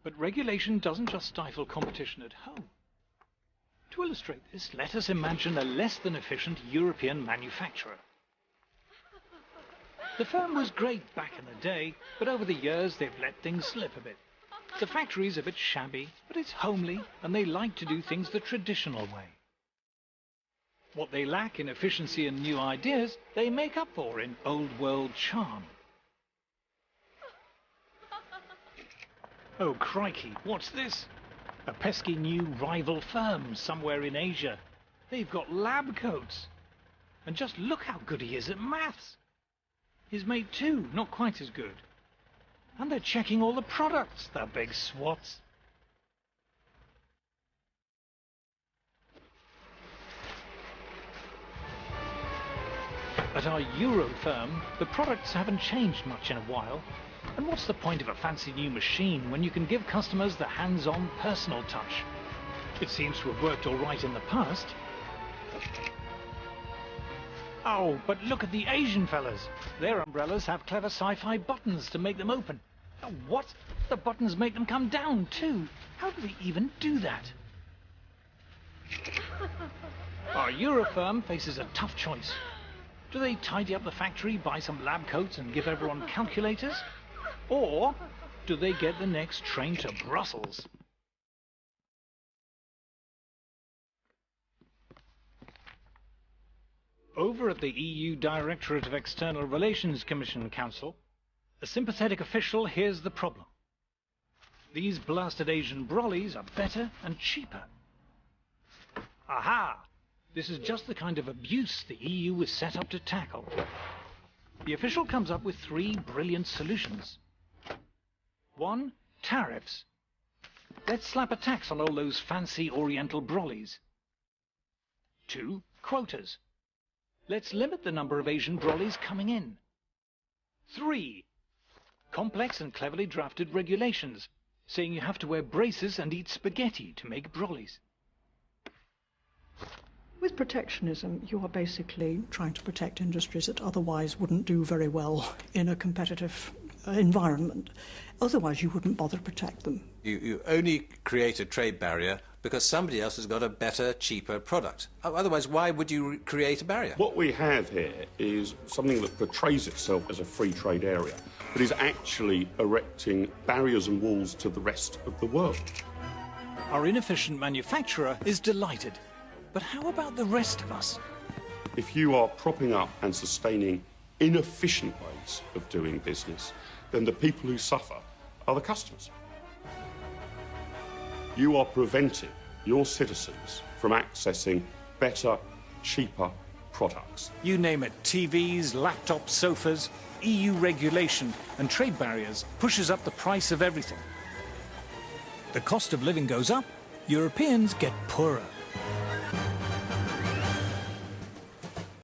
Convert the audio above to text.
But regulation doesn't just stifle competition at home. To illustrate this, let us imagine a less than efficient European manufacturer. The firm was great back in the day, but over the years they've let things slip a bit. The factory's a bit shabby, but it's homely, and they like to do things the traditional way. What they lack in efficiency and new ideas, they make up for in old-world charm. Oh, crikey, what's this? A pesky new rival firm somewhere in Asia. They've got lab coats. And just look how good he is at maths. His mate too, not quite as good. And they're checking all the products, the big swats. At our Euro firm, the products haven't changed much in a while. And what's the point of a fancy new machine when you can give customers the hands-on personal touch? It seems to have worked all right in the past. Oh, but look at the Asian fellas. Their umbrellas have clever sci-fi buttons to make them open. Oh, what? The buttons make them come down too. How do they even do that? Our Euro firm faces a tough choice. Do they tidy up the factory, buy some lab coats and give everyone calculators? Or do they get the next train to Brussels? Over at the EU Directorate of External Relations Commission Council, a sympathetic official hears the problem. These blasted Asian brollies are better and cheaper. Aha! This is just the kind of abuse the EU was set up to tackle. The official comes up with 3 brilliant solutions. 1. Tariffs. Let's slap a tax on all those fancy oriental brollies. 2. Quotas. Let's limit the number of Asian brollies coming in. 3. Complex and cleverly drafted regulations, saying you have to wear braces and eat spaghetti to make brollies. With protectionism, you are basically trying to protect industries that otherwise wouldn't do very well in a competitive environment. Otherwise, you wouldn't bother to protect them. You only create a trade barrier because somebody else has got a better, cheaper product. Otherwise, why would you create a barrier? What we have here is something that portrays itself as a free trade area, but is actually erecting barriers and walls to the rest of the world. Our inefficient manufacturer is delighted. But how about the rest of us? If you are propping up and sustaining inefficient ways of doing business, then the people who suffer are the customers. You are preventing your citizens from accessing better, cheaper products. You name it, TVs, laptops, sofas, EU regulation and trade barriers pushes up the price of everything. The cost of living goes up, Europeans get poorer.